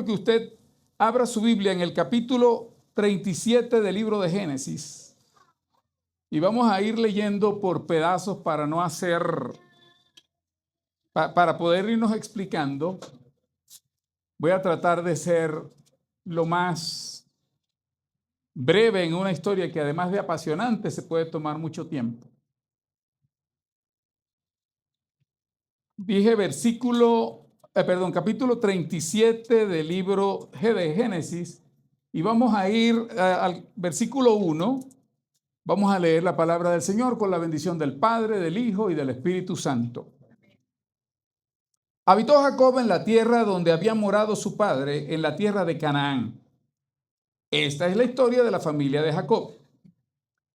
que usted abra su Biblia en el capítulo 37 del libro de Génesis y vamos a ir leyendo por pedazos para no hacer, para poder irnos explicando. Voy a tratar de ser lo más breve en una historia que además de apasionante se puede tomar mucho tiempo. Dije capítulo 37 del libro de Génesis y vamos a ir al versículo 1. Vamos a leer la palabra del Señor con la bendición del Padre, del Hijo y del Espíritu Santo. Habitó Jacob en la tierra donde había morado su padre, en la tierra de Canaán. Esta es la historia de la familia de Jacob.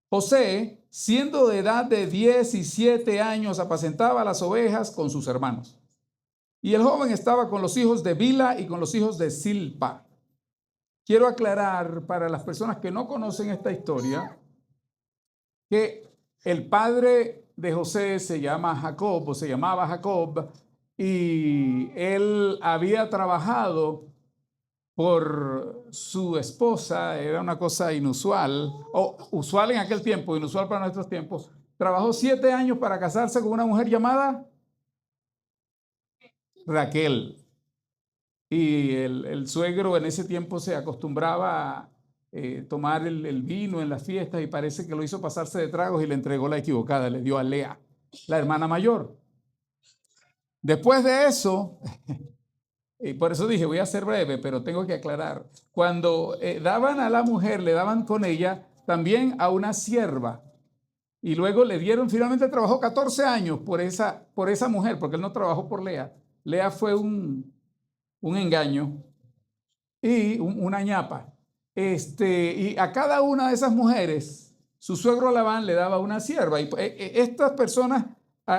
José, siendo de edad de 17 años, apacentaba las ovejas con sus hermanos. Y el joven estaba con los hijos de Bilha y con los hijos de Silpa. Quiero aclarar para las personas que no conocen esta historia que el padre de José se llama Jacob o se llamaba Jacob y él había trabajado por su esposa, era una cosa inusual, o usual en aquel tiempo, inusual para nuestros tiempos. Trabajó 7 años para casarse con una mujer llamada Raquel. Y el suegro en ese tiempo se acostumbraba a tomar el vino en las fiestas y parece que lo hizo pasarse de tragos y le entregó la equivocada, le dio a Lea, la hermana mayor. Después de eso, y por eso dije, voy a ser breve, pero tengo que aclarar, cuando daban a la mujer, le daban con ella también a una sierva. Y luego le dieron, finalmente trabajó 14 años por esa mujer, porque él no trabajó por Lea. Lea fue un engaño y una ñapa. Y a cada una de esas mujeres, su suegro Labán le daba una sierva. Y estas personas,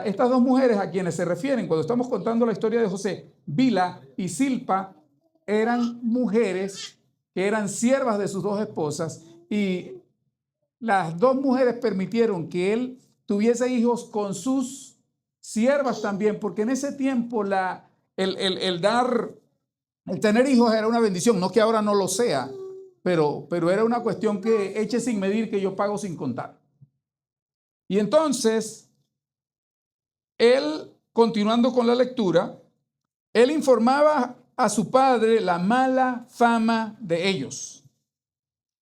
estas dos mujeres a quienes se refieren cuando estamos contando la historia de José, Bilha y Silpa, eran mujeres que eran siervas de sus dos esposas y las dos mujeres permitieron que él tuviese hijos con sus siervas también, porque en ese tiempo el tener hijos era una bendición, no que ahora no lo sea, pero era una cuestión que eche sin medir, que yo pago sin contar. Y entonces, él, continuando con la lectura, él informaba a su padre la mala fama de ellos.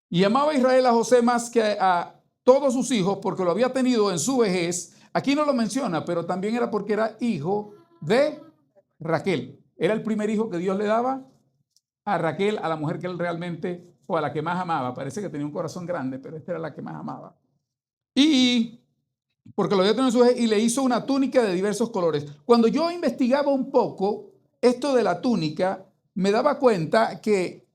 Y amaba a Israel a José más que a todos sus hijos porque lo había tenido en su vejez. Aquí no lo menciona, pero también era porque era hijo de Raquel. Era el primer hijo que Dios le daba a Raquel, a la mujer que él realmente, o a la que más amaba. Parece que tenía un corazón grande, pero esta era la que más amaba. Y porque lo había tenido en su vejez y le hizo una túnica de diversos colores. Cuando yo investigaba un poco esto de la túnica, me daba cuenta que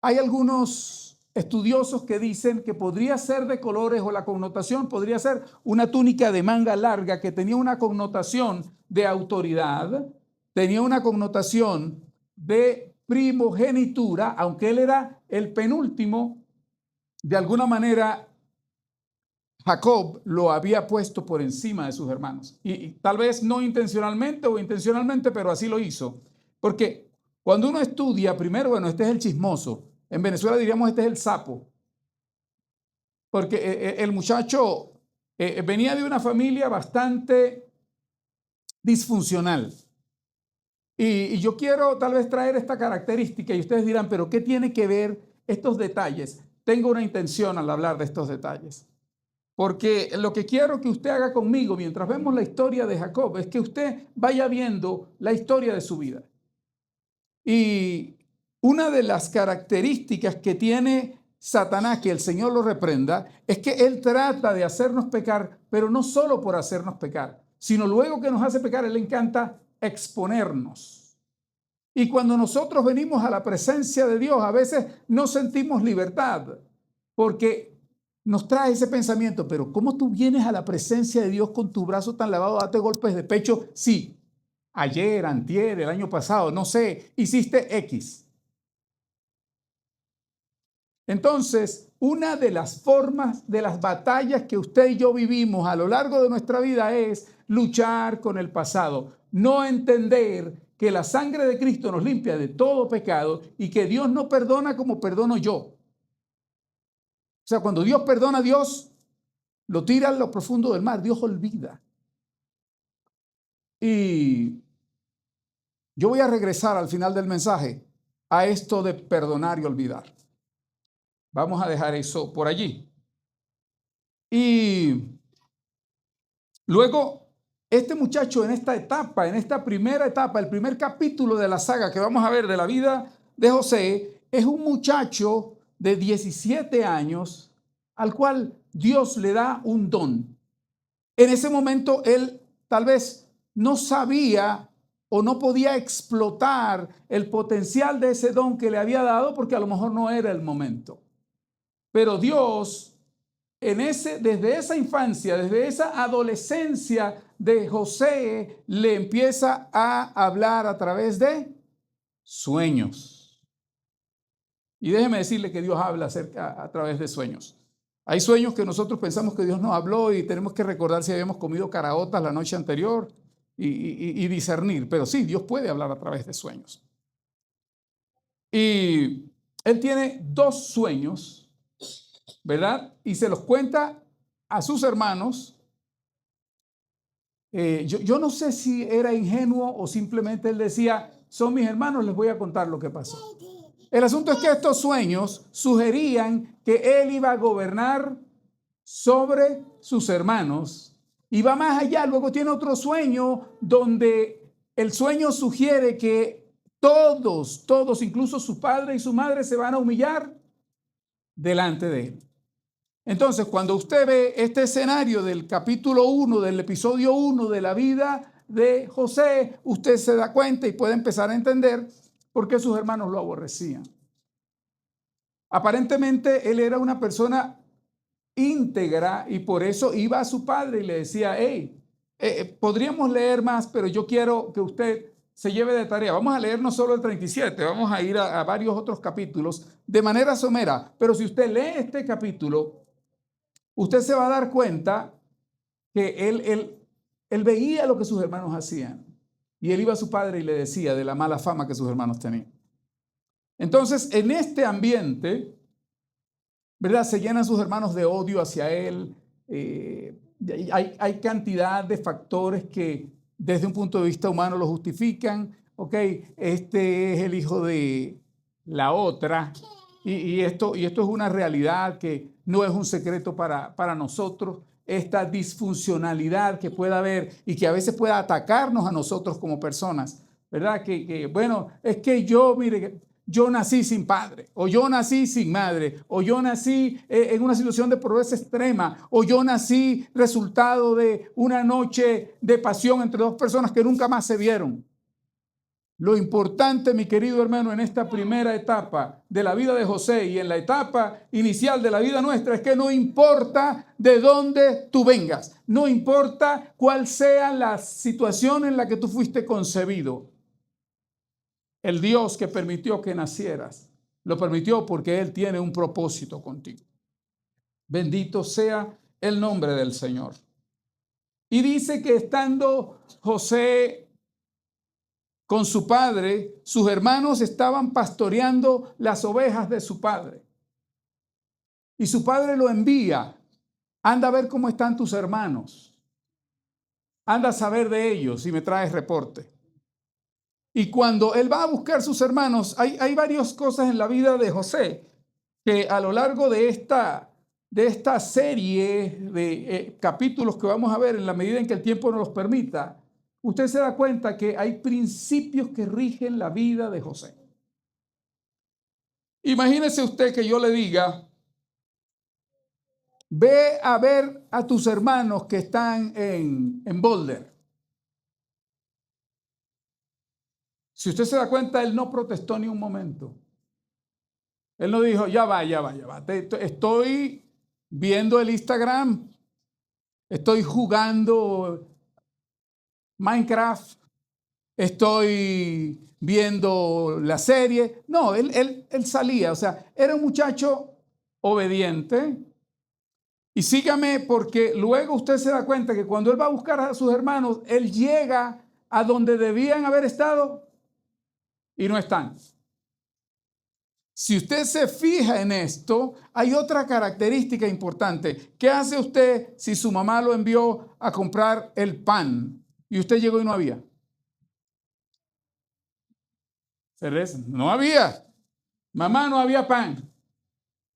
hay algunos estudiosos que dicen que podría ser de colores o la connotación podría ser una túnica de manga larga que tenía una connotación de autoridad, tenía una connotación de primogenitura, aunque él era el penúltimo, de alguna manera Jacob lo había puesto por encima de sus hermanos. Y tal vez no intencionalmente o intencionalmente, pero así lo hizo. Porque cuando uno estudia, primero, bueno, este es el chismoso. En Venezuela diríamos este es el sapo. Porque el muchacho venía de una familia bastante disfuncional. Y yo quiero tal vez traer esta característica y ustedes dirán, pero ¿qué tiene que ver estos detalles? Tengo una intención al hablar de estos detalles. Porque lo que quiero que usted haga conmigo mientras vemos la historia de Jacob es que usted vaya viendo la historia de su vida. Y una de las características que tiene Satanás, que el Señor lo reprenda, es que él trata de hacernos pecar, pero no solo por hacernos pecar, sino luego que nos hace pecar, él le encanta exponernos. Y cuando nosotros venimos a la presencia de Dios, a veces no sentimos libertad, porque nos trae ese pensamiento, pero ¿cómo tú vienes a la presencia de Dios con tu brazo tan lavado, date golpes de pecho? Sí, ayer, antier, el año pasado, no sé, hiciste X. Entonces, una de las formas de las batallas que usted y yo vivimos a lo largo de nuestra vida es luchar con el pasado, no entender que la sangre de Cristo nos limpia de todo pecado y que Dios no perdona como perdono yo. O sea, cuando Dios perdona, Dios lo tira a lo profundo del mar, Dios olvida. Y yo voy a regresar al final del mensaje a esto de perdonar y olvidar. Vamos a dejar eso por allí. Y luego, este muchacho en esta etapa, en esta primera etapa, el primer capítulo de la saga que vamos a ver de la vida de José, es un muchacho de 17 años al cual Dios le da un don. En ese momento él tal vez no sabía o no podía explotar el potencial de ese don que le había dado porque a lo mejor no era el momento. Pero Dios, desde esa infancia, desde esa adolescencia de José, le empieza a hablar a través de sueños. Y déjeme decirle que Dios habla a través de sueños. Hay sueños que nosotros pensamos que Dios nos habló y tenemos que recordar si habíamos comido caraotas la noche anterior y discernir. Pero sí, Dios puede hablar a través de sueños. Y él tiene 2 sueños, ¿verdad? Y se los cuenta a sus hermanos. Yo no sé si era ingenuo o simplemente él decía, son mis hermanos, les voy a contar lo que pasó. El asunto es que estos sueños sugerían que él iba a gobernar sobre sus hermanos y va más allá. Luego tiene otro sueño donde el sueño sugiere que todos, incluso su padre y su madre, se van a humillar delante de él. Entonces, cuando usted ve este escenario del capítulo 1, del episodio 1 de la vida de José, usted se da cuenta y puede empezar a entender por qué sus hermanos lo aborrecían. Aparentemente, él era una persona íntegra y por eso iba a su padre y le decía, hey, podríamos leer más, pero yo quiero que usted se lleve de tarea. Vamos a leer no solo el 37, vamos a ir a varios otros capítulos de manera somera, pero si usted lee este capítulo, usted se va a dar cuenta que él veía lo que sus hermanos hacían y él iba a su padre y le decía de la mala fama que sus hermanos tenían. Entonces, en este ambiente, ¿verdad? Se llenan sus hermanos de odio hacia él. Hay cantidad de factores que desde un punto de vista humano lo justifican. Ok, este es el hijo de la otra. Y esto es una realidad que no es un secreto para nosotros. Esta disfuncionalidad que pueda haber y que a veces pueda atacarnos a nosotros como personas, ¿verdad? Bueno, es que mire, yo nací sin padre, o yo nací sin madre, o yo nací en una situación de pobreza extrema, o yo nací resultado de una noche de pasión entre 2 personas que nunca más se vieron. Lo importante, mi querido hermano, en esta primera etapa de la vida de José y en la etapa inicial de la vida nuestra es que no importa de dónde tú vengas, no importa cuál sea la situación en la que tú fuiste concebido. El Dios que permitió que nacieras, lo permitió porque Él tiene un propósito contigo. Bendito sea el nombre del Señor. Y dice que estando José con su padre, sus hermanos estaban pastoreando las ovejas de su padre. Y su padre lo envía. Anda a ver cómo están tus hermanos. Anda a saber de ellos y me traes reporte. Y cuando él va a buscar sus hermanos, hay varias cosas en la vida de José que a lo largo de esta serie de capítulos que vamos a ver en la medida en que el tiempo nos los permita, usted se da cuenta que hay principios que rigen la vida de José. Imagínese usted que yo le diga, ve a ver a tus hermanos que están en Boulder. Si usted se da cuenta, él no protestó ni un momento. Él no dijo, ya va. Estoy viendo el Instagram, estoy jugando Minecraft, estoy viendo la serie. No, él salía, o sea, era un muchacho obediente. Y sígame porque luego usted se da cuenta que cuando él va a buscar a sus hermanos, él llega a donde debían haber estado y no están. Si usted se fija en esto, hay otra característica importante. ¿Qué hace usted si su mamá lo envió a comprar el pan y usted llegó y no había? Se reza, no había. Mamá, no había pan.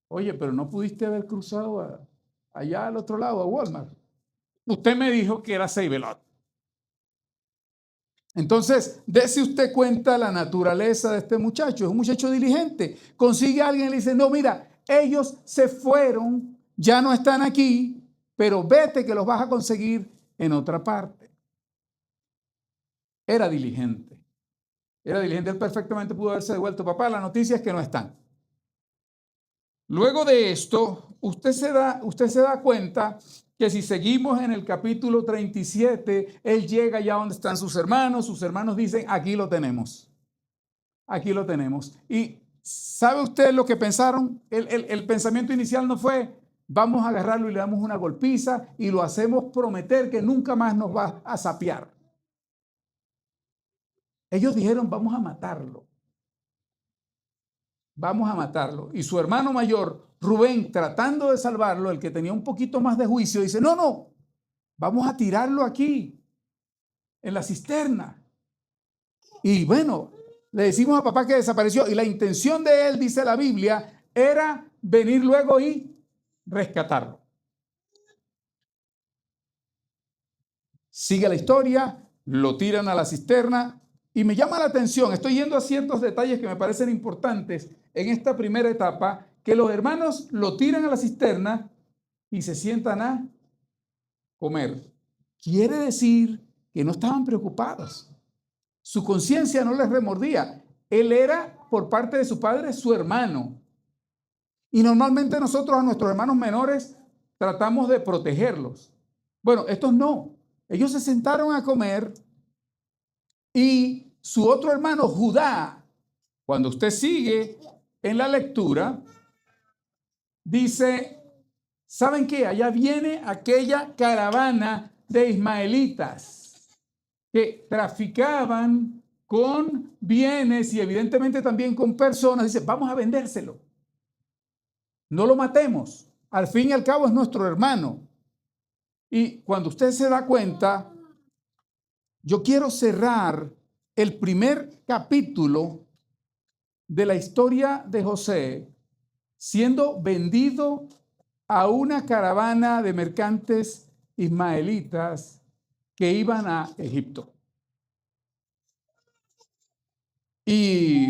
Oye, pero no pudiste haber cruzado allá al otro lado, a Walmart. Usted me dijo que era Save-A-Lot. Entonces, dése usted cuenta la naturaleza de este muchacho. Es un muchacho diligente. Consigue a alguien y le dice, no, mira, ellos se fueron, ya no están aquí, pero vete que los vas a conseguir en otra parte. Era diligente. Era diligente. Él perfectamente pudo haberse devuelto. Papá, la noticia es que no están. Luego de esto, usted se da cuenta que si seguimos en el capítulo 37, él llega ya donde están sus hermanos dicen, aquí lo tenemos. Aquí lo tenemos. Y ¿sabe usted lo que pensaron? El pensamiento inicial no fue, vamos a agarrarlo y le damos una golpiza y lo hacemos prometer que nunca más nos va a sapear. Ellos dijeron, vamos a matarlo. Vamos a matarlo. Y su hermano mayor, Rubén, tratando de salvarlo, el que tenía un poquito más de juicio, dice, no, vamos a tirarlo aquí, en la cisterna. Y bueno, le decimos a papá que desapareció. Y la intención de él, dice la Biblia, era venir luego y rescatarlo. Sigue la historia, lo tiran a la cisterna. Y me llama la atención, estoy yendo a ciertos detalles que me parecen importantes en esta primera etapa, que los hermanos lo tiran a la cisterna y se sientan a comer. Quiere decir que no estaban preocupados. Su conciencia no les remordía. Él era, por parte de su padre, su hermano. Y normalmente nosotros a nuestros hermanos menores tratamos de protegerlos. Bueno, estos no. Ellos se sentaron a comer y su otro hermano, Judá, cuando usted sigue en la lectura, dice, ¿saben qué? Allá viene aquella caravana de ismaelitas que traficaban con bienes y evidentemente también con personas. Dice, vamos a vendérselo. No lo matemos. Al fin y al cabo es nuestro hermano. Y cuando usted se da cuenta, yo quiero cerrar el primer capítulo de la historia de José siendo vendido a una caravana de mercantes ismaelitas que iban a Egipto. Y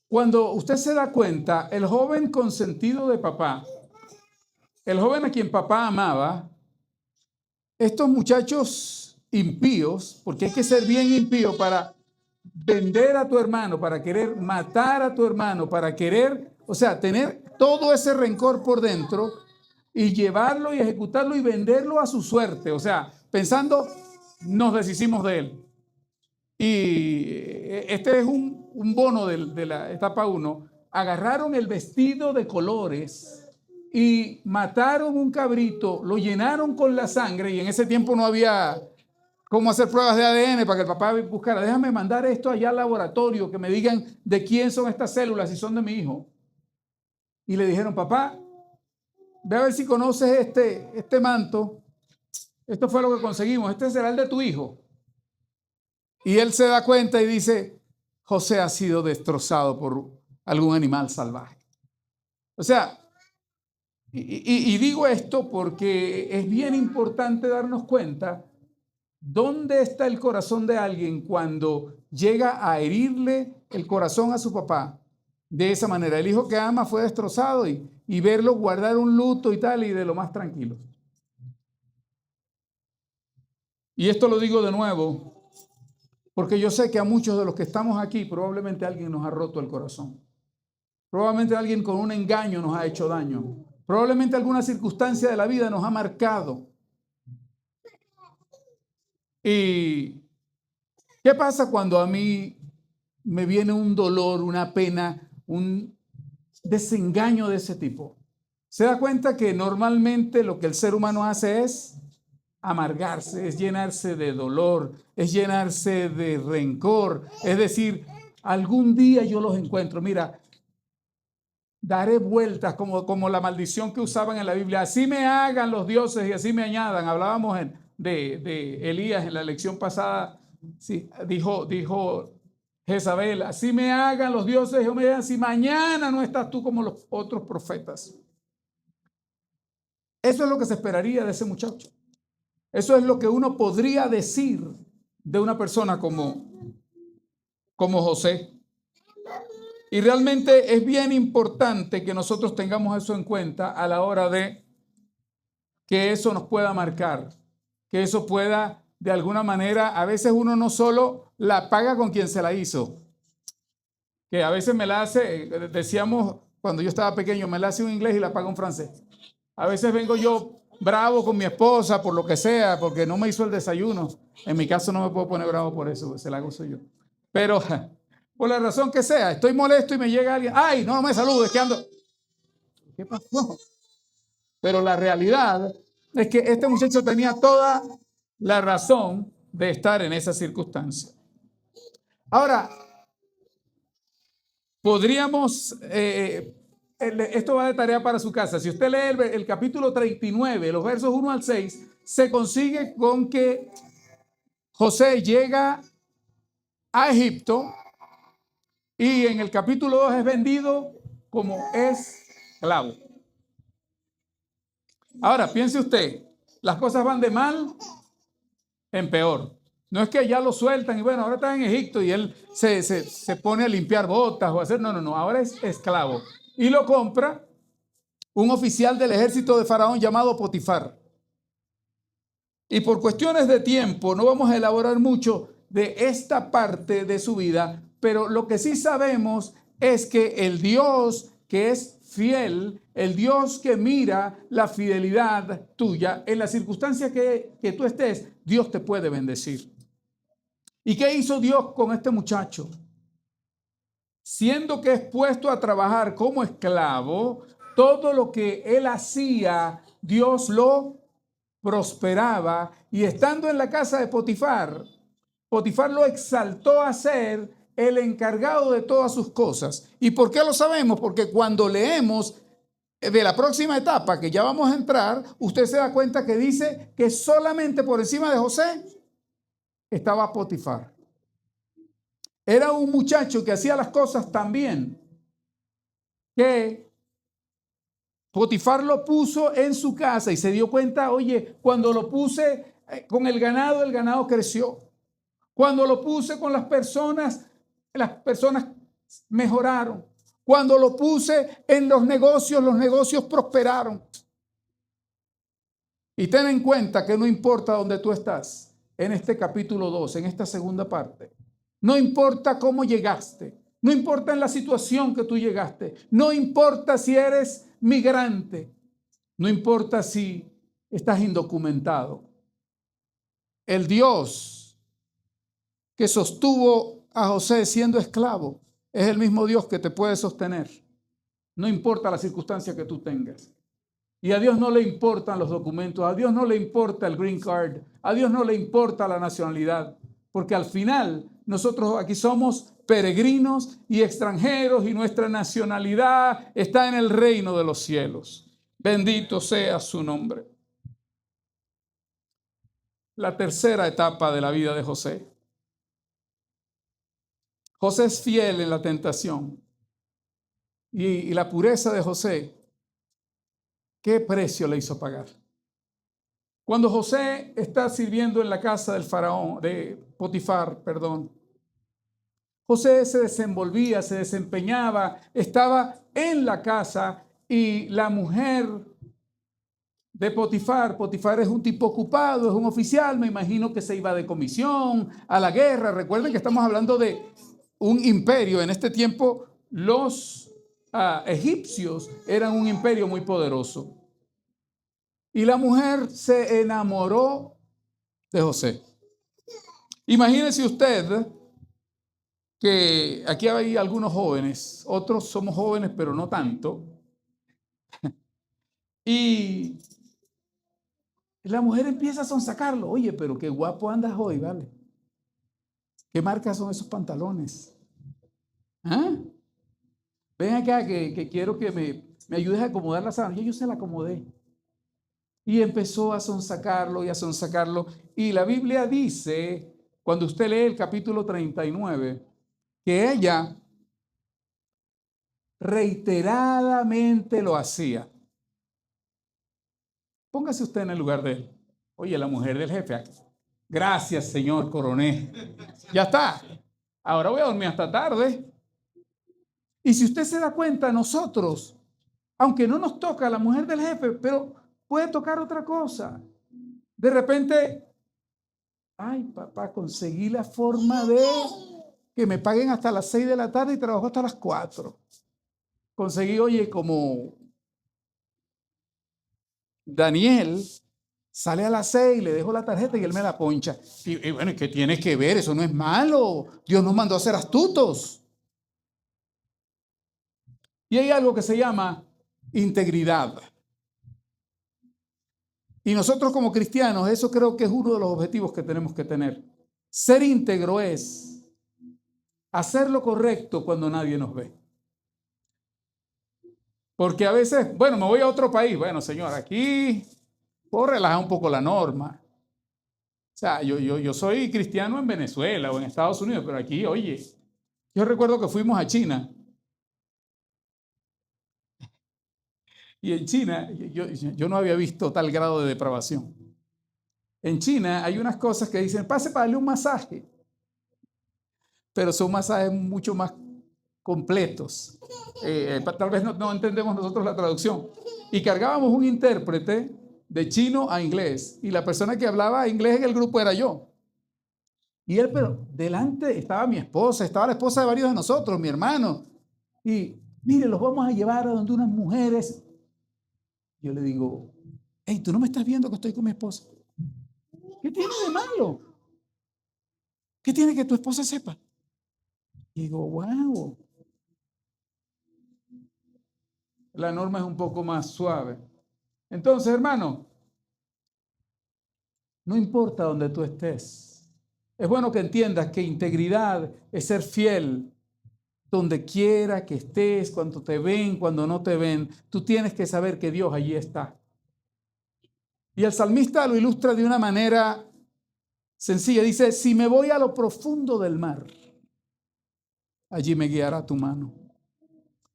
cuando usted se da cuenta, el joven consentido de papá, el joven a quien papá amaba, estos muchachos impíos, porque hay que ser bien impío para vender a tu hermano, para querer matar a tu hermano, para querer, o sea, tener todo ese rencor por dentro y llevarlo y ejecutarlo y venderlo a su suerte, o sea, pensando, nos deshicimos de él. Y este es un bono de la etapa 1. Agarraron el vestido de colores y mataron un cabrito, lo llenaron con la sangre y en ese tiempo no había cómo hacer pruebas de ADN para que el papá buscara. Déjame mandar esto allá al laboratorio, que me digan de quién son estas células, si son de mi hijo. Y le dijeron, papá, ve a ver si conoces este manto. Esto fue lo que conseguimos. Este será el de tu hijo. Y él se da cuenta y dice, José ha sido destrozado por algún animal salvaje. O sea, y digo esto porque es bien importante darnos cuenta dónde está el corazón de alguien cuando llega a herirle el corazón a su papá de esa manera. El hijo que ama fue destrozado y verlo guardar un luto y tal, y de lo más tranquilo. Y esto lo digo de nuevo porque yo sé que a muchos de los que estamos aquí probablemente alguien nos ha roto el corazón. Probablemente alguien con un engaño nos ha hecho daño. Probablemente alguna circunstancia de la vida nos ha marcado. ¿Y qué pasa cuando a mí me viene un dolor, una pena, un desengaño de ese tipo? Se da cuenta que normalmente lo que el ser humano hace es amargarse, es llenarse de dolor, es llenarse de rencor. Es decir, algún día yo los encuentro. Mira, daré vueltas como la maldición que usaban en la Biblia. Así me hagan los dioses y así me añadan. Hablábamos de Elías en la lección pasada. Sí, dijo Jezabel, así me hagan los dioses y me hagan si mañana no estás tú como los otros profetas. Eso es lo que se esperaría de ese muchacho. Eso es lo que uno podría decir de una persona como José. Y realmente es bien importante que nosotros tengamos eso en cuenta a la hora de que eso nos pueda marcar, que eso pueda de alguna manera, a veces uno no solo la paga con quien se la hizo, que a veces me la hace, decíamos cuando yo estaba pequeño, me la hace un inglés y la paga un francés. A veces vengo yo bravo con mi esposa por lo que sea, porque no me hizo el desayuno. En mi caso no me puedo poner bravo por eso, se la hago soy yo. Pero por la razón que sea, estoy molesto y me llega alguien, ay, no me saludes, que ando. ¿Qué pasó? Pero la realidad es que este muchacho tenía toda la razón de estar en esa circunstancia. Ahora, podríamos, esto va de tarea para su casa. Si usted lee el capítulo 39, los versos 1 al 6, se consigue con que José llega a Egipto y en el capítulo 2 es vendido como esclavo. Ahora, piense usted, las cosas van de mal en peor. No es que ya lo sueltan y bueno, ahora está en Egipto y él se pone a limpiar botas o a hacer, no, ahora es esclavo. Y lo compra un oficial del ejército de Faraón llamado Potifar. Y por cuestiones de tiempo no vamos a elaborar mucho de esta parte de su vida, pero lo que sí sabemos es que el Dios que es fiel, el Dios que mira la fidelidad tuya, en la circunstancia que tú estés, Dios te puede bendecir. ¿Y qué hizo Dios con este muchacho? Siendo que es puesto a trabajar como esclavo, todo lo que él hacía, Dios lo prosperaba. Y estando en la casa de Potifar, Potifar lo exaltó a ser el encargado de todas sus cosas. ¿Y por qué lo sabemos? Porque cuando leemos de la próxima etapa que ya vamos a entrar, usted se da cuenta que dice que solamente por encima de José estaba Potifar. Era un muchacho que hacía las cosas tan bien que Potifar lo puso en su casa y se dio cuenta, oye, cuando lo puse con el ganado creció. Cuando lo puse con las personas mejoraron. Cuando lo puse en los negocios prosperaron. Y ten en cuenta que no importa dónde tú estás, en este capítulo 2, en esta segunda parte. No importa cómo llegaste, no importa en la situación que tú llegaste, no importa si eres migrante, no importa si estás indocumentado. El Dios que sostuvo a José siendo esclavo es el mismo Dios que te puede sostener. No importa la circunstancia que tú tengas. Y a Dios no le importan los documentos, a Dios no le importa el green card, a Dios no le importa la nacionalidad, porque al final nosotros aquí somos peregrinos y extranjeros y nuestra nacionalidad está en el reino de los cielos. Bendito sea su nombre. La tercera etapa de la vida de José. José es fiel en la tentación y la pureza de José, ¿qué precio le hizo pagar? Cuando José está sirviendo en la casa del faraón, de Potifar, José se desenvolvía, se desempeñaba, estaba en la casa y la mujer de Potifar es un tipo ocupado, es un oficial, me imagino que se iba de comisión a la guerra. Recuerden que estamos hablando de un imperio. En este tiempo los egipcios eran un imperio muy poderoso. Y la mujer se enamoró de José. Imagínese usted que aquí hay algunos jóvenes, otros somos jóvenes pero no tanto, y La mujer empieza a sonsacarlo. Oye, pero qué guapo andas hoy, ¿vale? ¿Qué marcas son esos pantalones? ¿Ah? Ven acá que quiero que me ayudes a acomodar la sábana. Y yo se la acomodé. Y empezó a sonsacarlo y a sonsacarlo. Y la Biblia dice, cuando usted lee el capítulo 39, que ella reiteradamente lo hacía. Póngase usted en el lugar de él. Oye, la mujer del jefe. Gracias, señor coronel. Ya está. Ahora voy a dormir hasta tarde. Y si usted se da cuenta, nosotros, aunque no nos toca la mujer del jefe, pero puede tocar otra cosa. De repente, ay, papá, conseguí la forma de que me paguen hasta las 6 de la tarde y trabajo hasta las 4. Conseguí, oye, como Daniel sale a las 6, le dejo la tarjeta y él me la poncha. Y bueno, ¿qué tiene que ver? Eso no es malo. Dios nos mandó a ser astutos. Y hay algo que se llama integridad. Y nosotros como cristianos, eso creo que es uno de los objetivos que tenemos que tener. Ser íntegro es hacer lo correcto cuando nadie nos ve. Porque a veces, bueno, me voy a otro país. Bueno, señor, aquí puedo relajar un poco la norma. O sea, yo soy cristiano en Venezuela o en Estados Unidos, pero aquí, oye, yo recuerdo que fuimos a China. Y en China, yo no había visto tal grado de depravación. En China hay unas cosas que dicen, pase para darle un masaje. Pero son masajes mucho más completos. Tal vez no entendemos nosotros la traducción. Y cargábamos un intérprete de chino a inglés. Y la persona que hablaba inglés en el grupo era yo. Y él, pero delante estaba mi esposa, estaba la esposa de varios de nosotros, mi hermano. Y mire, los vamos a llevar a donde unas mujeres. Yo le digo, hey, ¿tú no me estás viendo que estoy con mi esposa? ¿Qué tiene de malo? ¿Qué tiene que tu esposa sepa? Y digo, wow. La norma es un poco más suave. Entonces, hermano, no importa donde tú estés. Es bueno que entiendas que integridad es ser fiel donde quiera que estés, cuando te ven, cuando no te ven. Tú tienes que saber que Dios allí está. Y el salmista lo ilustra de una manera sencilla. Dice, si me voy a lo profundo del mar, allí me guiará tu mano.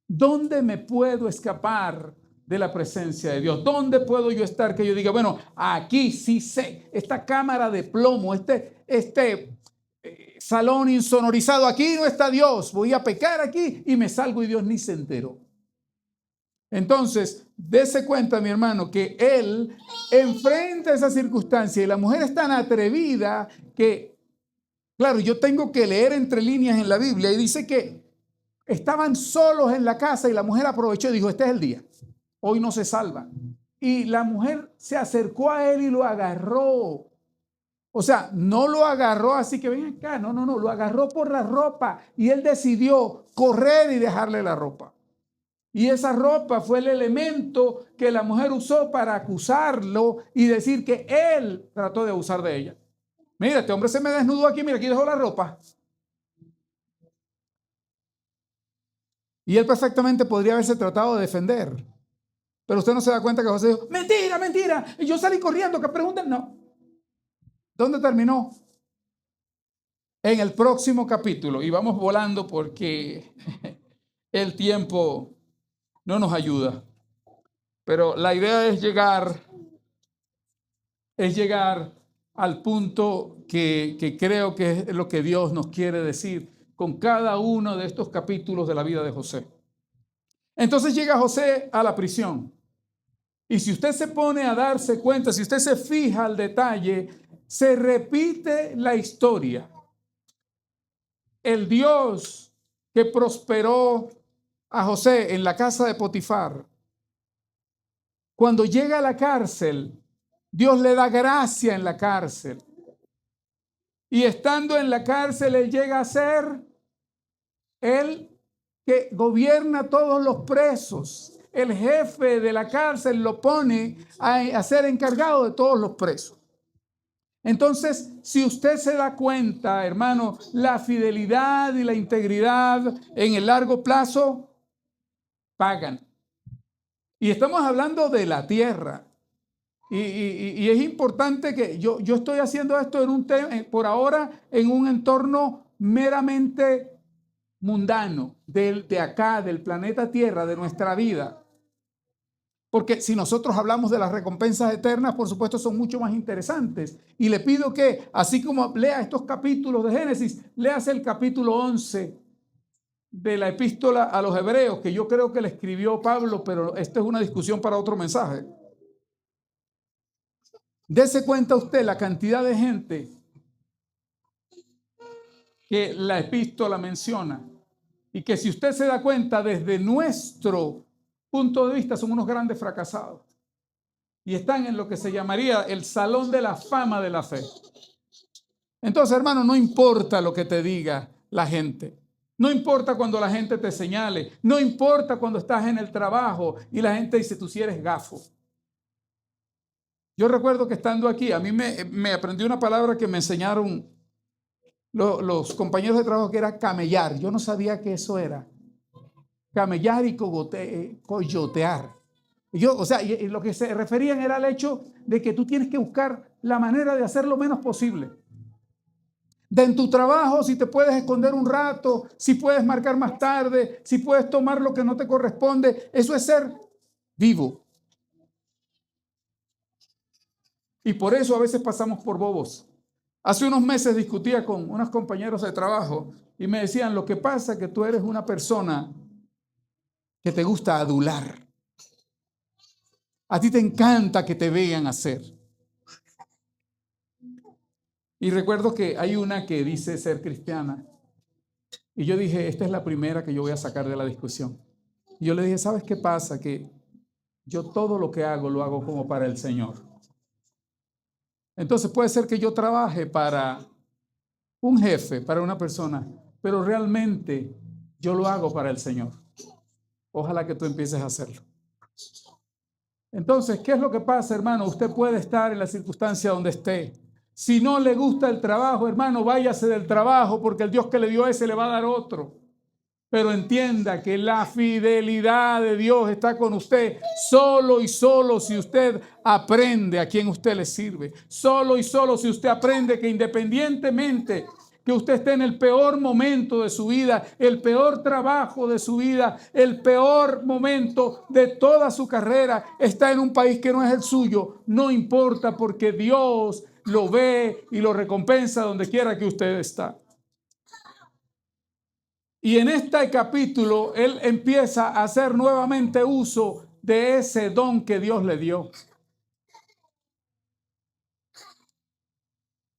¿Dónde me puedo escapar de la presencia de Dios? ¿Dónde puedo yo estar que yo diga, bueno, aquí sí sé, esta cámara de plomo, este salón insonorizado, aquí no está Dios, voy a pecar aquí y me salgo y Dios ni se enteró? Entonces, dése cuenta, mi hermano, que él enfrenta esa circunstancia y la mujer es tan atrevida que, claro, yo tengo que leer entre líneas en la Biblia y dice que estaban solos en la casa y la mujer aprovechó y dijo, este es el día, hoy no se salva. Y la mujer se acercó a él y lo agarró. O sea, no lo agarró así que ven acá, no, lo agarró por la ropa y él decidió correr y dejarle la ropa. Y esa ropa fue el elemento que la mujer usó para acusarlo y decir que él trató de abusar de ella. Mira, este hombre se me desnudó aquí, mira, aquí dejó la ropa. Y él perfectamente podría haberse tratado de defender. Pero usted no se da cuenta que José dijo, mentira, mentira, y yo salí corriendo, que pregunten, no. ¿Dónde terminó? En el próximo capítulo, y vamos volando porque el tiempo no nos ayuda. Pero la idea es llegar al punto que creo que es lo que Dios nos quiere decir con cada uno de estos capítulos de la vida de José. Entonces llega José a la prisión. Y si usted se pone a darse cuenta, si usted se fija al detalle, se repite la historia. El Dios que prosperó a José en la casa de Potifar, cuando llega a la cárcel, Dios le da gracia en la cárcel. Y estando en la cárcel, él llega a ser el que gobierna a todos los presos. el jefe de la cárcel lo pone a ser encargado de todos los presos. Entonces, si usted se da cuenta, hermano, la fidelidad y la integridad en el largo plazo pagan. Y estamos hablando de la tierra. Y es importante que yo estoy haciendo esto en un por ahora en un entorno meramente mundano, de acá, del planeta Tierra, de nuestra vida. Porque si nosotros hablamos de las recompensas eternas, por supuesto, son mucho más interesantes. Y le pido que, así como lea estos capítulos de Génesis, léase el capítulo 11 de la epístola a los Hebreos, que yo creo que le escribió Pablo, pero esta es una discusión para otro mensaje. Dese cuenta usted la cantidad de gente que la epístola menciona y que si usted se da cuenta desde nuestro punto de vista son unos grandes fracasados y están en lo que se llamaría el salón de la fama de la fe. Entonces, hermano, no importa lo que te diga la gente, no importa cuando la gente te señale, no importa cuando estás en el trabajo y la gente dice tú si eres gafo. Yo recuerdo que estando aquí, a mí me aprendí una palabra que me enseñaron los compañeros de trabajo, que era camellar. Yo no sabía que eso era. Camellar y coyotear. Y lo que se referían era al hecho de que tú tienes que buscar la manera de hacer lo menos posible. De en tu trabajo, si te puedes esconder un rato, si puedes marcar más tarde, si puedes tomar lo que no te corresponde, eso es ser vivo. Y por eso a veces pasamos por bobos. Hace unos meses discutía con unos compañeros de trabajo y me decían, lo que pasa es que tú eres una persona que te gusta adular. A ti te encanta que te vean hacer. Y recuerdo que hay una que dice ser cristiana. Y yo dije, esta es la primera que yo voy a sacar de la discusión. Y yo le dije, ¿sabes qué pasa? Que yo todo lo que hago, lo hago como para el Señor. Entonces puede ser que yo trabaje para un jefe, para una persona, pero realmente yo lo hago para el Señor. Ojalá que tú empieces a hacerlo. Entonces, ¿qué es lo que pasa, hermano? Usted puede estar en la circunstancia donde esté. Si no le gusta el trabajo, hermano, váyase del trabajo, porque el Dios que le dio ese le va a dar otro. Pero entienda que la fidelidad de Dios está con usted solo y solo si usted aprende a quien usted le sirve. Solo y solo si usted aprende que independientemente que usted esté en el peor momento de su vida, el peor trabajo de su vida, el peor momento de toda su carrera, está en un país que no es el suyo, no importa, porque Dios lo ve y lo recompensa donde quiera que usted está. Y en este capítulo, él empieza a hacer nuevamente uso de ese don que Dios le dio.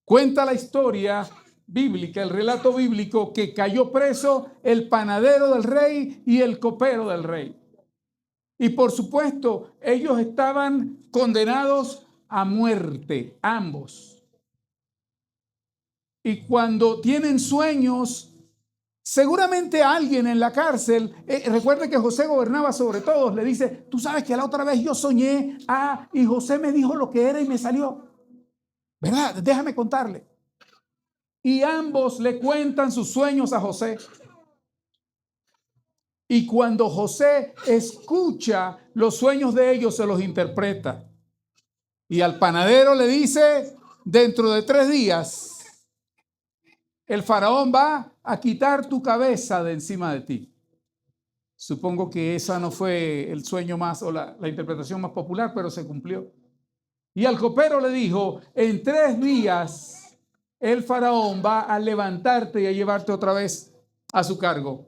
Cuenta la historia bíblica, el relato bíblico, que cayó preso el panadero del rey y el copero del rey. Y por supuesto, ellos estaban condenados a muerte, ambos. Y cuando tienen sueños, seguramente alguien en la cárcel, recuerde que José gobernaba sobre todos, le dice, tú sabes que la otra vez yo soñé, y José me dijo lo que era y me salió. ¿Verdad? Déjame contarle. Y ambos le cuentan sus sueños a José. Y cuando José escucha los sueños de ellos, se los interpreta. Y al panadero le dice, dentro de 3 días, el faraón va a quitar tu cabeza de encima de ti. Supongo que esa no fue el sueño más o la interpretación más popular, pero se cumplió. Y al copero le dijo, en 3 días el faraón va a levantarte y a llevarte otra vez a su cargo.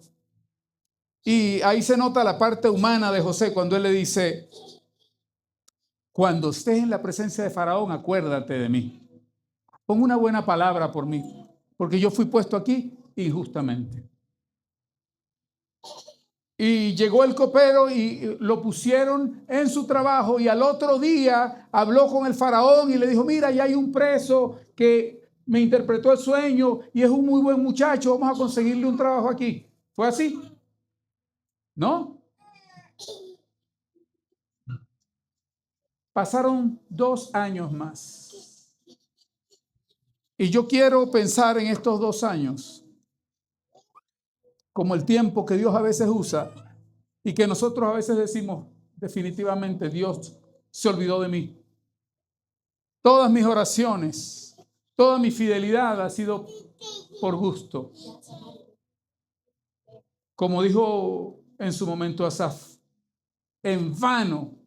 Y ahí se nota la parte humana de José cuando él le dice, cuando estés en la presencia de faraón, acuérdate de mí. Pon una buena palabra por mí, porque yo fui puesto aquí injustamente. Y llegó el copero y lo pusieron en su trabajo, y al otro día habló con el faraón y le dijo, mira, ya hay un preso que me interpretó el sueño y es un muy buen muchacho, vamos a conseguirle un trabajo aquí. ¿Fue así? ¿No? Pasaron 2 años más. Y yo quiero pensar en estos 2 años como el tiempo que Dios a veces usa y que nosotros a veces decimos, definitivamente Dios se olvidó de mí. Todas mis oraciones, toda mi fidelidad ha sido por gusto. Como dijo en su momento Asaf, en vano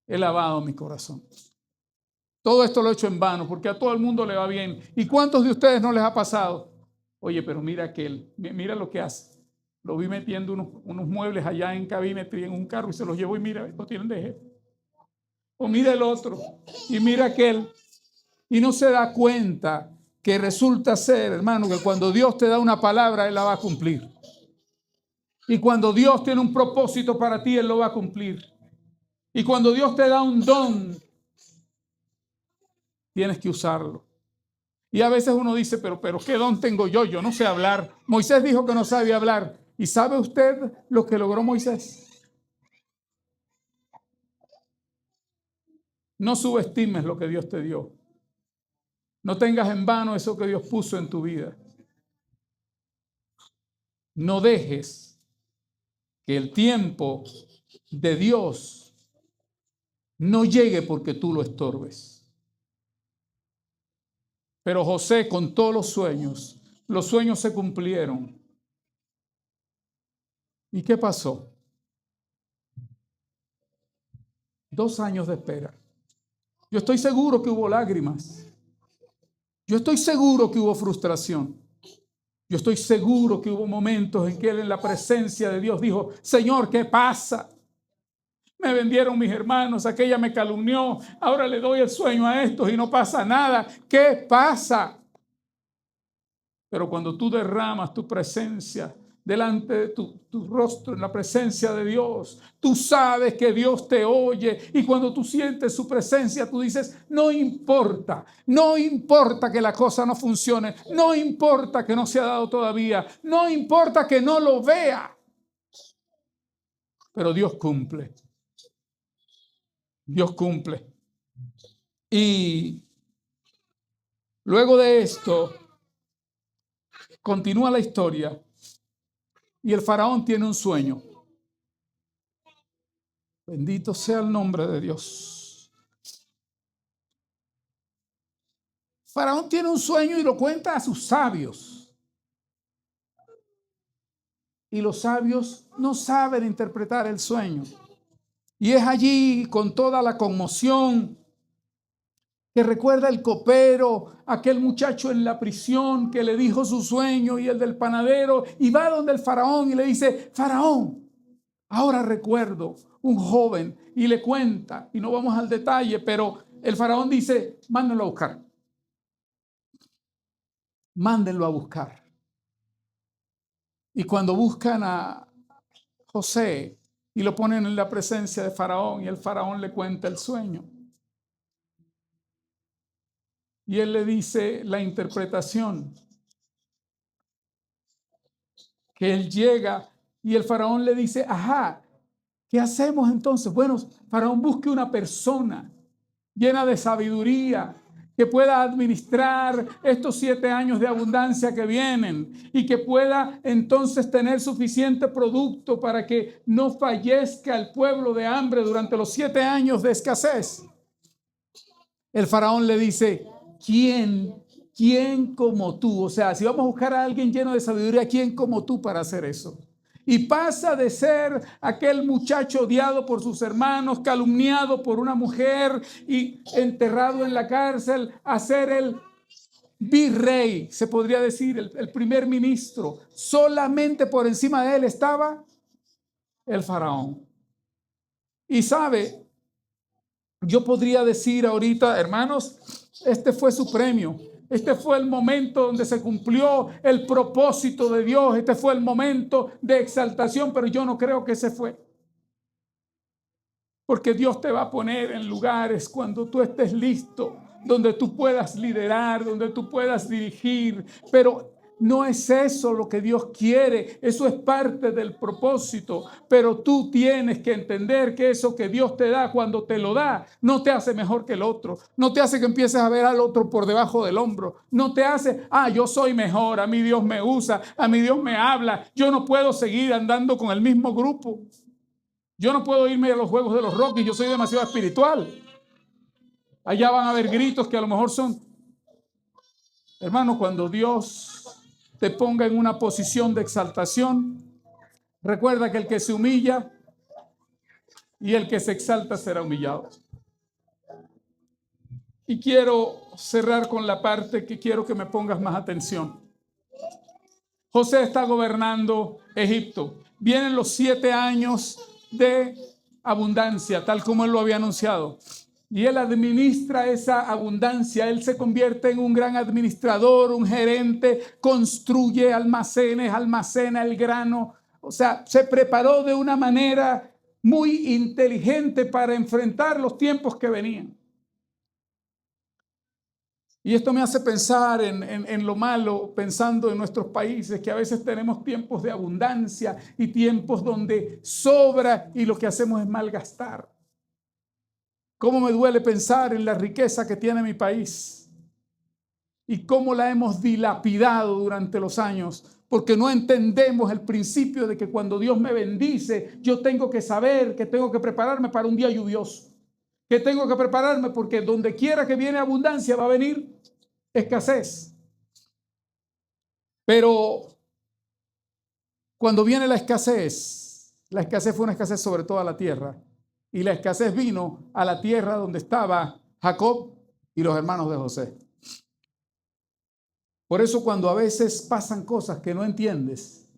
he lavado mi corazón. Todo esto lo he hecho en vano porque a todo el mundo le va bien. ¿Y cuántos de ustedes no les ha pasado? Oye, pero mira aquel, mira lo que hace. Lo vi metiendo unos muebles allá en cabina en un carro y se los llevó y mira, lo tienen de jefe. O mira el otro y mira aquel. Y no se da cuenta que resulta ser, hermano, que cuando Dios te da una palabra, Él la va a cumplir. Y cuando Dios tiene un propósito para ti, Él lo va a cumplir. Y cuando Dios te da un don, tienes que usarlo. Y a veces uno dice, pero ¿qué don tengo yo? Yo no sé hablar. Moisés dijo que no sabía hablar. ¿Y sabe usted lo que logró Moisés? No subestimes lo que Dios te dio. No tengas en vano eso que Dios puso en tu vida. No dejes que el tiempo de Dios no llegue porque tú lo estorbes. Pero José contó los sueños se cumplieron. ¿Y qué pasó? 2 años de espera. Yo estoy seguro que hubo lágrimas. Yo estoy seguro que hubo frustración. Yo estoy seguro que hubo momentos en que él en la presencia de Dios dijo, Señor, ¿qué pasa? Me vendieron mis hermanos, aquella me calumnió, ahora le doy el sueño a estos y no pasa nada. ¿Qué pasa? Pero cuando tú derramas tu presencia delante de tu rostro en la presencia de Dios, tú sabes que Dios te oye y cuando tú sientes su presencia, tú dices, no importa que la cosa no funcione, no importa que no se ha dado todavía, no importa que no lo vea, pero Dios cumple. Dios cumple. Y luego de esto, continúa la historia y el faraón tiene un sueño. Bendito sea el nombre de Dios. Faraón tiene un sueño y lo cuenta a sus sabios. Y los sabios no saben interpretar el sueño. Y es allí con toda la conmoción que recuerda el copero, aquel muchacho en la prisión que le dijo su sueño y el del panadero, y va donde el faraón y le dice, Faraón, ahora recuerdo un joven, y le cuenta, y no vamos al detalle, pero el faraón dice, mándenlo a buscar. Mándenlo a buscar. Y cuando buscan a José y lo ponen en la presencia de Faraón, y el faraón le cuenta el sueño. Y él le dice la interpretación. Que él llega y el faraón le dice, ajá, ¿qué hacemos entonces? Bueno, faraón, busque una persona llena de sabiduría que pueda administrar estos 7 años de abundancia que vienen y que pueda entonces tener suficiente producto para que no fallezca el pueblo de hambre durante los 7 años de escasez. El faraón le dice, ¿quién como tú? O sea, si vamos a buscar a alguien lleno de sabiduría, ¿quién como tú para hacer eso? Y pasa de ser aquel muchacho odiado por sus hermanos, calumniado por una mujer y enterrado en la cárcel, a ser el virrey, se podría decir, el primer ministro. Solamente por encima de él estaba el faraón. Y sabe, yo podría decir ahorita, hermanos, este fue su premio. Este fue el momento donde se cumplió el propósito de Dios. Este fue el momento de exaltación, pero yo no creo que ese fue. Porque Dios te va a poner en lugares cuando tú estés listo, donde tú puedas liderar, donde tú puedas dirigir. Pero No es eso lo que Dios quiere. Eso es parte del propósito. Pero tú tienes que entender que eso que Dios te da, cuando te lo da, no te hace mejor que el otro. No te hace que empieces a ver al otro por debajo del hombro. No te hace, yo soy mejor, a mí Dios me usa, a mí Dios me habla. Yo no puedo seguir andando con el mismo grupo. Yo no puedo irme a los juegos de los Rockies, yo soy demasiado espiritual. Allá van a haber gritos que a lo mejor son... Hermano, cuando Dios te ponga en una posición de exaltación, recuerda que el que se humilla y el que se exalta será humillado. Y quiero cerrar con la parte que quiero que me pongas más atención. José está gobernando Egipto. Vienen los 7 años de abundancia, tal como él lo había anunciado. Y él administra esa abundancia. Él se convierte en un gran administrador, un gerente, construye almacenes, almacena el grano. O sea, se preparó de una manera muy inteligente para enfrentar los tiempos que venían. Y esto me hace pensar en lo malo, pensando en nuestros países, que a veces tenemos tiempos de abundancia y tiempos donde sobra y lo que hacemos es malgastar. Cómo me duele pensar en la riqueza que tiene mi país y cómo la hemos dilapidado durante los años, porque no entendemos el principio de que cuando Dios me bendice, yo tengo que saber que tengo que prepararme para un día lluvioso, que tengo que prepararme porque donde quiera que viene abundancia va a venir escasez. Pero cuando viene la escasez fue una escasez sobre toda la tierra. Y la escasez vino a la tierra donde estaba Jacob y los hermanos de José. Por eso cuando a veces pasan cosas que no entiendes,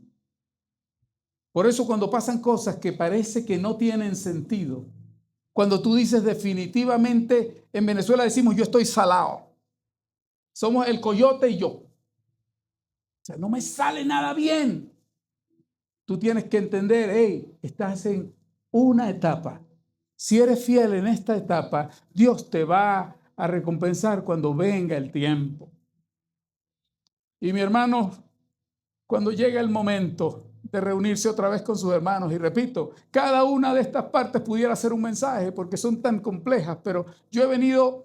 por eso cuando pasan cosas que parece que no tienen sentido, cuando tú dices definitivamente, en Venezuela decimos yo estoy salado, somos el coyote y yo. O sea, no me sale nada bien. Tú tienes que entender, estás en una etapa. Si eres fiel en esta etapa, Dios te va a recompensar cuando venga el tiempo. Y mi hermano, cuando llega el momento de reunirse otra vez con sus hermanos, y repito, cada una de estas partes pudiera ser un mensaje porque son tan complejas, pero yo he venido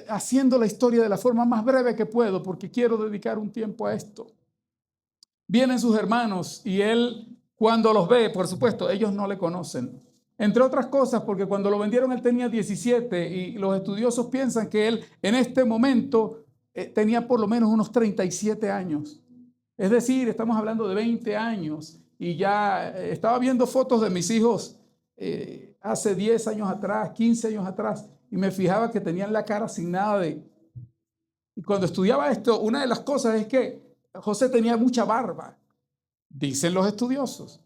haciendo la historia de la forma más breve que puedo porque quiero dedicar un tiempo a esto. Vienen sus hermanos y él, cuando los ve, por supuesto, ellos no le conocen. Entre otras cosas, porque cuando lo vendieron él tenía 17 y los estudiosos piensan que él en este momento tenía por lo menos unos 37 años. Es decir, estamos hablando de 20 años y ya estaba viendo fotos de mis hijos hace 10 años atrás, 15 años atrás y me fijaba que tenían la cara sin nada de... Y cuando estudiaba esto, una de las cosas es que José tenía mucha barba, dicen los estudiosos.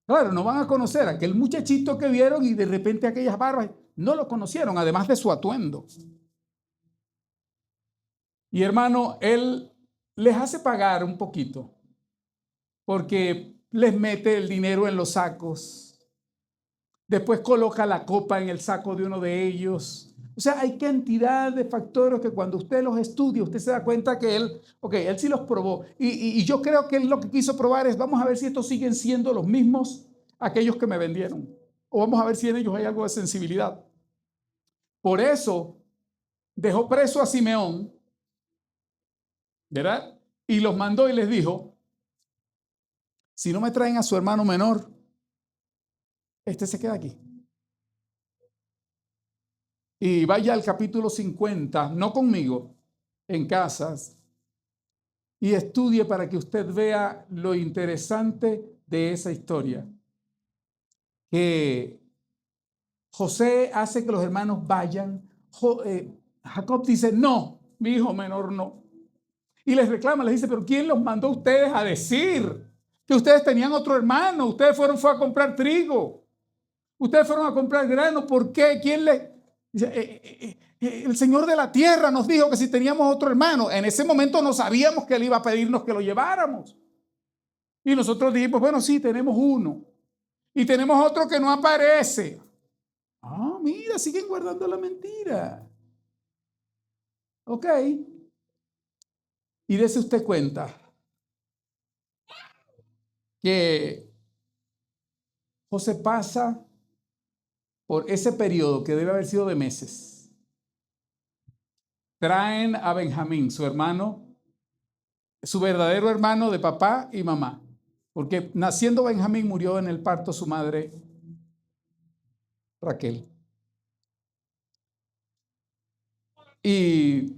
Claro, no van a conocer a aquel muchachito que vieron y de repente aquellas barbas no lo conocieron, además de su atuendo. Y hermano, él les hace pagar un poquito, porque les mete el dinero en los sacos, después coloca la copa en el saco de uno de ellos. O sea, hay cantidad de factores que cuando usted los estudia, usted se da cuenta que él sí los probó. Y yo creo que él lo que quiso probar es, vamos a ver si estos siguen siendo los mismos aquellos que me vendieron. O vamos a ver si en ellos hay algo de sensibilidad. Por eso dejó preso a Simeón, ¿verdad? Y los mandó y les dijo, si no me traen a su hermano menor, este se queda aquí. Y vaya al capítulo 50, no conmigo, en casas, y estudie para que usted vea lo interesante de esa historia. Que José hace que los hermanos vayan. Jacob dice, no, mi hijo menor no. Y les reclama, les dice, pero ¿quién los mandó a ustedes a decir que ustedes tenían otro hermano? Ustedes fue a comprar trigo. Ustedes fueron a comprar grano. ¿Por qué? ¿Quién les...? Dice, el Señor de la tierra nos dijo que si teníamos otro hermano, en ese momento no sabíamos que Él iba a pedirnos que lo lleváramos. Y nosotros dijimos, bueno, sí, tenemos uno. Y tenemos otro que no aparece. Mira, siguen guardando la mentira. Ok. Y dése usted cuenta que José pasa por ese periodo que debe haber sido de meses. Traen a Benjamín, su hermano, su verdadero hermano de papá y mamá, porque naciendo Benjamín murió en el parto su madre Raquel. Y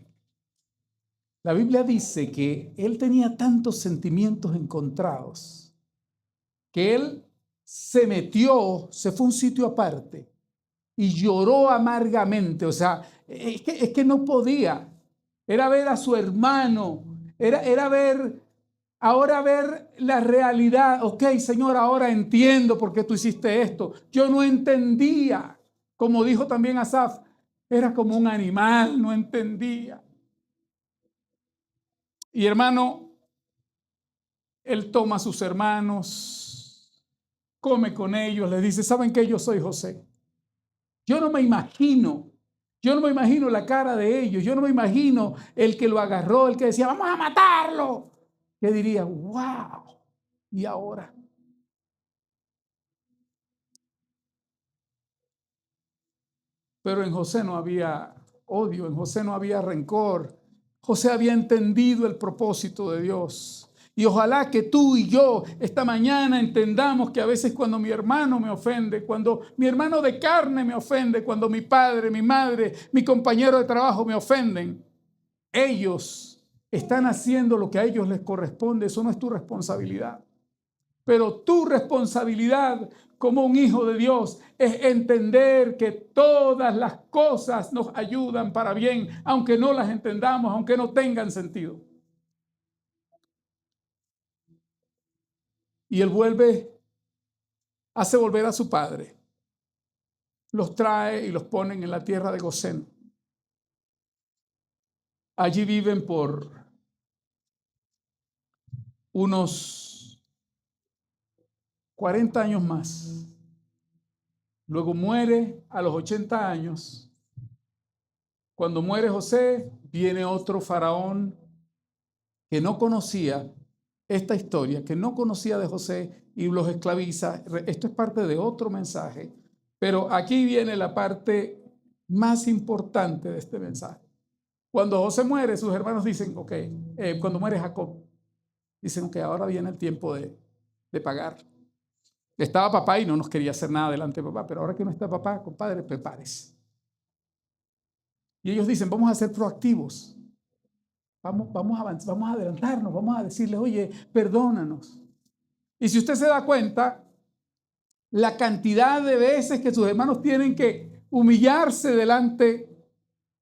la Biblia dice que él tenía tantos sentimientos encontrados que él se metió, se fue a un sitio aparte y lloró amargamente. O sea, es que no podía. Era ver a su hermano, era ahora ver la realidad. Ok, Señor, ahora entiendo por qué tú hiciste esto. Yo no entendía. Como dijo también Asaf, era como un animal, no entendía. Y hermano, él toma a sus hermanos, come con ellos, les dice, ¿saben qué? Yo soy José. Yo no me imagino la cara de ellos, yo no me imagino el que lo agarró, el que decía, vamos a matarlo. Que diría, wow, ¿y ahora? Pero en José no había odio, en José no había rencor. José había entendido el propósito de Dios. Y ojalá que tú y yo esta mañana entendamos que a veces cuando mi hermano me ofende, cuando mi hermano de carne me ofende, cuando mi padre, mi madre, mi compañero de trabajo me ofenden, ellos están haciendo lo que a ellos les corresponde. Eso no es tu responsabilidad. Pero tu responsabilidad como un hijo de Dios es entender que todas las cosas nos ayudan para bien, aunque no las entendamos, aunque no tengan sentido. Y él hace volver a su padre. Los trae y los ponen en la tierra de Gosén. Allí viven por unos 40 años más. Luego muere a los 80 años. Cuando muere José, viene otro faraón que no conocía esta historia, que no conocía de José y los esclaviza. Esto es parte de otro mensaje, pero aquí viene la parte más importante de este mensaje. Cuando José muere, sus hermanos dicen, ok, cuando muere Jacob, dicen, ok, ahora viene el tiempo de pagar. Estaba papá y no nos quería hacer nada delante de papá, pero ahora que no está papá, compadre, prepárese. Y ellos dicen, vamos a ser proactivos. Vamos a avanzar, vamos a adelantarnos, vamos a decirles, oye, perdónanos. Y si usted se da cuenta, la cantidad de veces que sus hermanos tienen que humillarse delante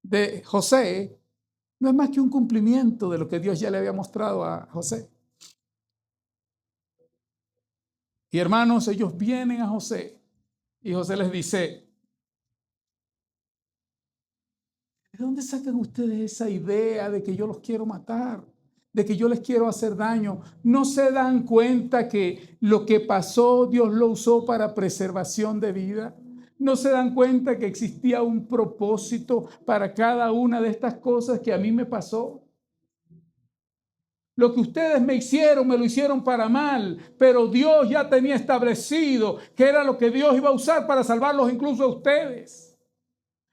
de José, no es más que un cumplimiento de lo que Dios ya le había mostrado a José. Y hermanos, ellos vienen a José y José les dice, ¿de dónde sacan ustedes esa idea de que yo los quiero matar? De que yo les quiero hacer daño. ¿No se dan cuenta que lo que pasó Dios lo usó para preservación de vida? ¿No se dan cuenta que existía un propósito para cada una de estas cosas que a mí me pasó? Lo que ustedes me hicieron, me lo hicieron para mal, pero Dios ya tenía establecido que era lo que Dios iba a usar para salvarlos incluso a ustedes,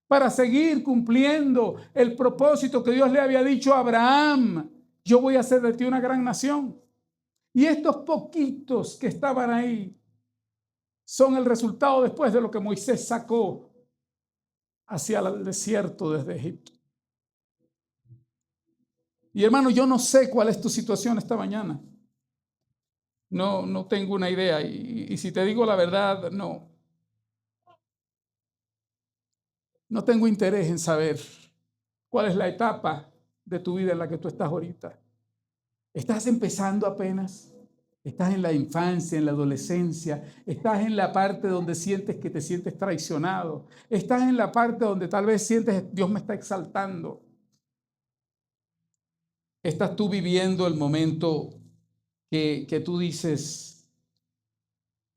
para seguir cumpliendo el propósito que Dios le había dicho a Abraham. Yo voy a hacer de ti una gran nación. Y estos poquitos que estaban ahí son el resultado después de lo que Moisés sacó hacia el desierto desde Egipto. Y hermano, yo no sé cuál es tu situación esta mañana. No tengo una idea. Y si te digo la verdad, no tengo interés en saber cuál es la etapa de tu vida en la que tú estás ahorita. ¿Estás empezando apenas? ¿Estás en la infancia, en la adolescencia? ¿Estás en la parte donde sientes que te sientes traicionado? ¿Estás en la parte donde tal vez sientes Dios me está exaltando? ¿Estás tú viviendo el momento que tú dices,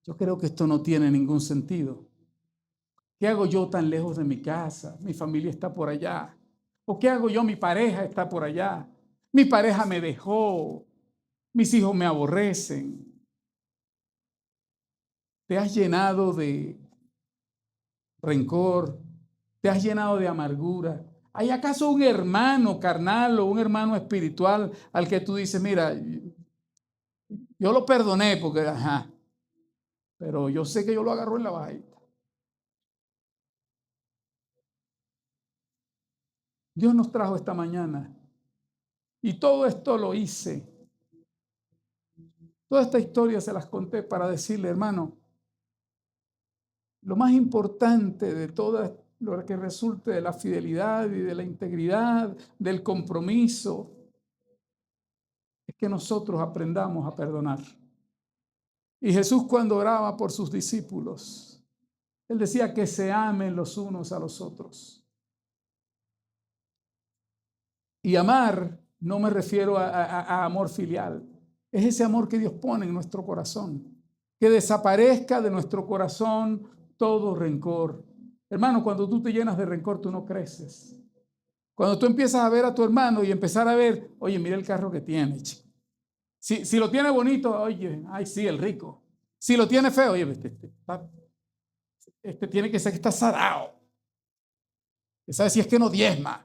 yo creo que esto no tiene ningún sentido? ¿Qué hago yo tan lejos de mi casa? Mi familia está por allá. ¿O qué hago yo? Mi pareja está por allá. Mi pareja me dejó. Mis hijos me aborrecen. Te has llenado de rencor. Te has llenado de amargura. ¿Hay acaso un hermano carnal o un hermano espiritual al que tú dices, mira, yo lo perdoné porque, pero yo sé que yo lo agarró en la bajita? Dios nos trajo esta mañana y todo esto lo hice. Toda esta historia se las conté para decirle, hermano, lo más importante de todo lo que resulte de la fidelidad y de la integridad, del compromiso, es que nosotros aprendamos a perdonar. Y Jesús, cuando oraba por sus discípulos, él decía que se amen los unos a los otros. Y amar no me refiero a amor filial. Es ese amor que Dios pone en nuestro corazón. Que desaparezca de nuestro corazón todo rencor. Hermano, cuando tú te llenas de rencor, tú no creces. Cuando tú empiezas a ver a tu hermano y empezar a ver, oye, mira el carro que tiene, chico. Si lo tiene bonito, oye, ay, sí, el rico. Si lo tiene feo, oye, este tiene que ser que está sarao. ¿Sabes si es que no diezma?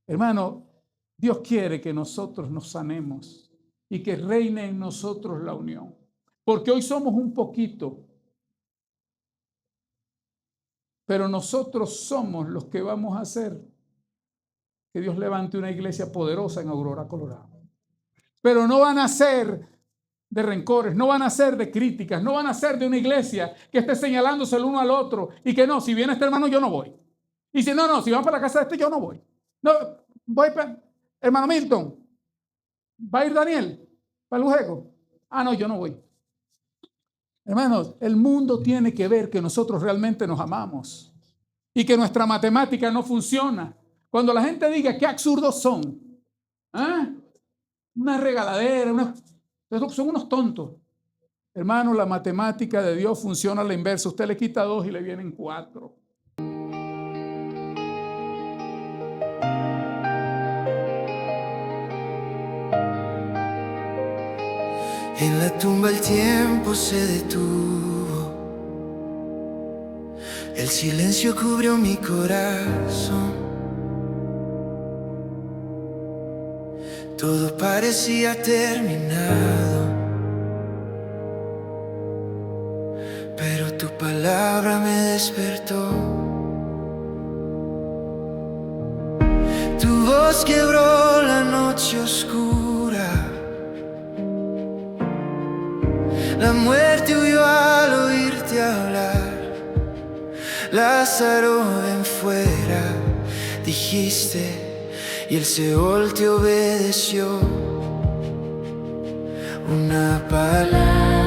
Hermano, Dios quiere que nosotros nos sanemos y que reine en nosotros la unión. Porque hoy somos un poquito, pero nosotros somos los que vamos a hacer que Dios levante una iglesia poderosa en Aurora, Colorado. Pero no van a ser de rencores, no van a ser de críticas, no van a ser de una iglesia que esté señalándose el uno al otro y que no, si viene este hermano yo no voy. Y si no, si van para la casa de este yo no voy. No, voy para, hermano Milton, ¿va a ir Daniel para el Bujeco? No, yo no voy. Hermanos, el mundo tiene que ver que nosotros realmente nos amamos y que nuestra matemática no funciona. Cuando la gente diga qué absurdos son, una regaladera, son unos tontos. Hermano, la matemática de Dios funciona a la inversa. Usted le quita 2 y le vienen 4. En la tumba el tiempo se detuvo, el silencio cubrió mi corazón. Todo parecía terminado, pero tu palabra me despertó. Tu voz quebró la noche oscura. La muerte huyó al oírte hablar. Lázaro, ven fuera, dijiste, y el Seol te obedeció. Una palabra